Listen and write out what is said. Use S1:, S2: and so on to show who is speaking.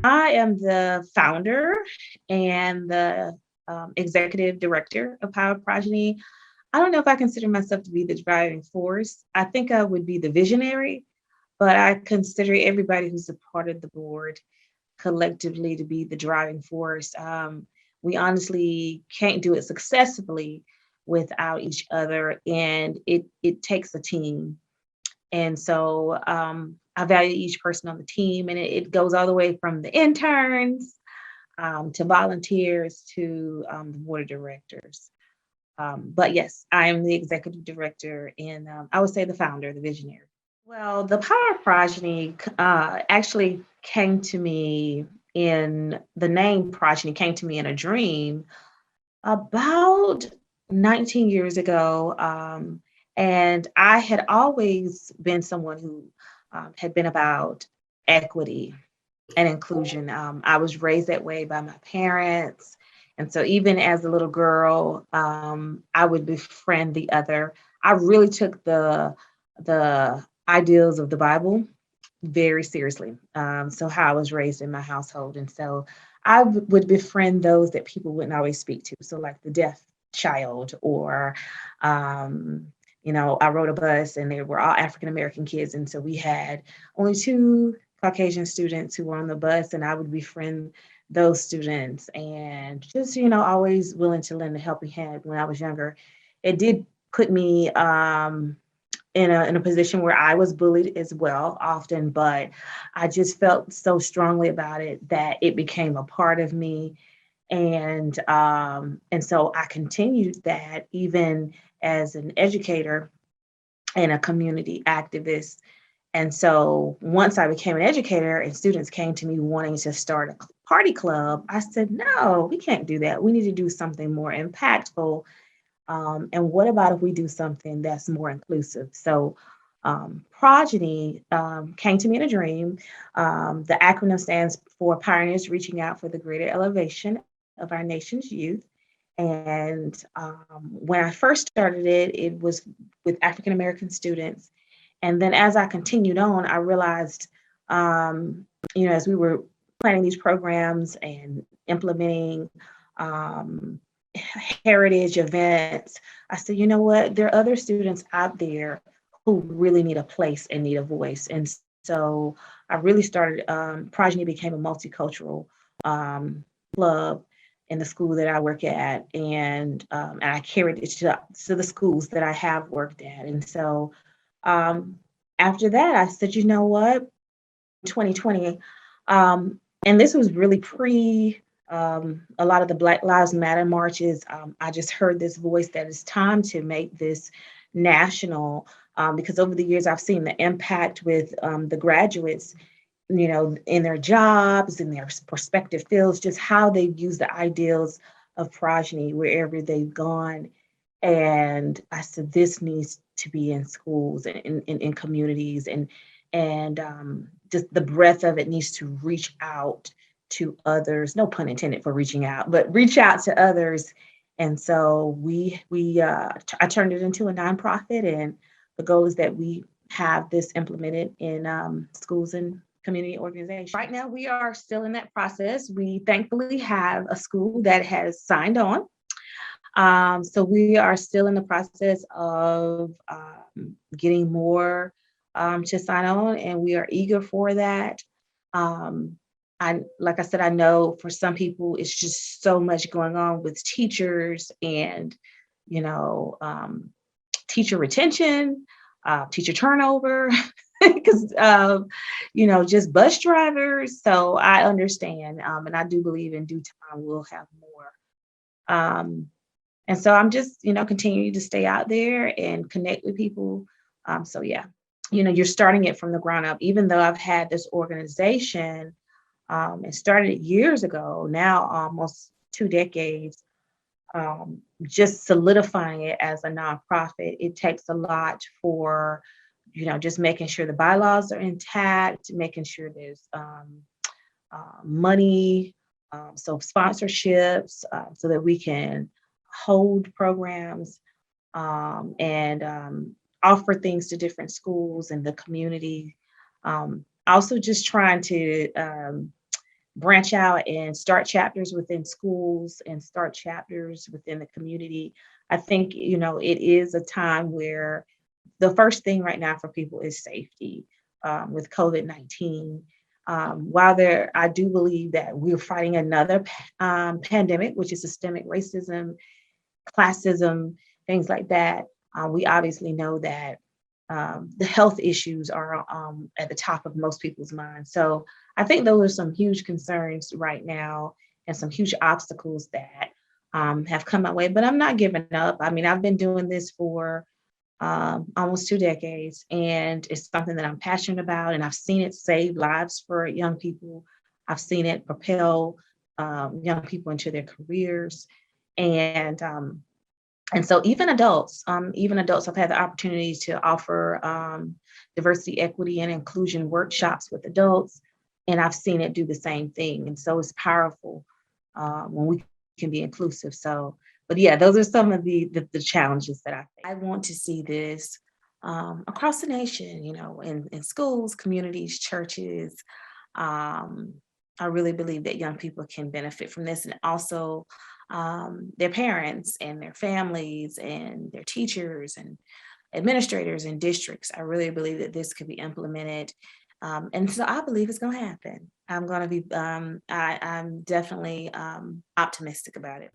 S1: I am the founder and the executive director of Power of Progeny. I don't know if I consider myself to be the driving force. I think I would be the visionary, but I consider everybody who's a part of the board collectively to be the driving force. We honestly can't do it successfully without each other, and it takes a team. And so I value each person on the team, and it goes all the way from the interns to volunteers to the board of directors. But yes, I am the executive director, and I would say the founder, the visionary. Well, the Power of Progeny actually came to me in the name Progeny came to me in a dream about 19 years ago. And I had always been someone who had been about equity and inclusion. I was raised that way by my parents. And so even as a little girl, I would befriend the other. I really took the ideals of the Bible very seriously. So how I was raised in my household. And so would befriend those that people wouldn't always speak to. So like the deaf child or I rode a bus and they were all African American kids. And so we had only two Caucasian students who were on the bus, and I would befriend those students and just, always willing to lend a helping hand when I was younger. It did put me in a position where I was bullied as well often, but I just felt so strongly about it that it became a part of me. And so I continued that even as an educator and a community activist. And so once I became an educator and students came to me wanting to start a party club, I said, no, we can't do that. We need to do something more impactful. And what about if we do something that's more inclusive? So Progeny came to me in a dream. The acronym stands for Pioneers Reaching Out for the Greater Elevation of Our Nation's Youth. And when I first started it, it was with African American students. And then as I continued on, I realized, as we were planning these programs and implementing heritage events, I said, you know what? There are other students out there who really need a place and need a voice. And so I really started, Progeny became a multicultural club in the school that I work at. And I carried it to the schools that I have worked at. And so after that, I said, you know what? 2020, and this was really pre a lot of the Black Lives Matter marches. I just heard this voice that it's time to make this national, because over the years I've seen the impact with the graduates, in their jobs, in their prospective fields, just how they've used the ideals of Progeny wherever they've gone. And I said, this needs to be in schools and in communities, and just the breadth of it needs to reach out to others. No pun intended for reaching out, but reach out to others. And so I turned it into a nonprofit, and the goal is that we have this implemented in schools and community organizations. Right now, we are still in that process. We thankfully have a school that has signed on. So we are still in the process of getting more to sign on, and we are eager for that. Um, like I said, I know for some people it's just so much going on with teachers and you know um, teacher retention, teacher turnover, because just bus drivers. So I understand, and I do believe in due time we'll have more. Um, and so I'm just, continuing to stay out there and connect with people. So yeah, you're starting it from the ground up. Even though I've had this organization and started it years ago, now almost 2 decades, just solidifying it as a nonprofit, it takes a lot for, just making sure the bylaws are intact, making sure there's money, so sponsorships, so that we can hold programs and offer things to different schools and the community. Also, just trying to branch out and start chapters within schools and start chapters within the community. I think, it is a time where the first thing right now for people is safety with COVID-19. While I do believe that we're fighting another pandemic, which is systemic racism, classism, things like that. We obviously know that the health issues are at the top of most people's minds. So I think those are some huge concerns right now and some huge obstacles that have come my way. But I'm not giving up. I mean, I've been doing this for almost 2 decades, and it's something that I'm passionate about. And I've seen it save lives for young people. I've seen it propel young people into their careers, and so even adults, I've had the opportunity to offer diversity, equity, and inclusion workshops with adults, and I've seen it do the same thing. And so it's powerful when we can be inclusive. So, but yeah, those are some of the challenges that I want to see this across the nation. In schools, communities, churches. Um, I really believe that young people can benefit from this, and also their parents and their families and their teachers and administrators and districts. I really believe that this could be implemented. And so I believe it's going to happen. I'm going to be, I'm definitely optimistic about it.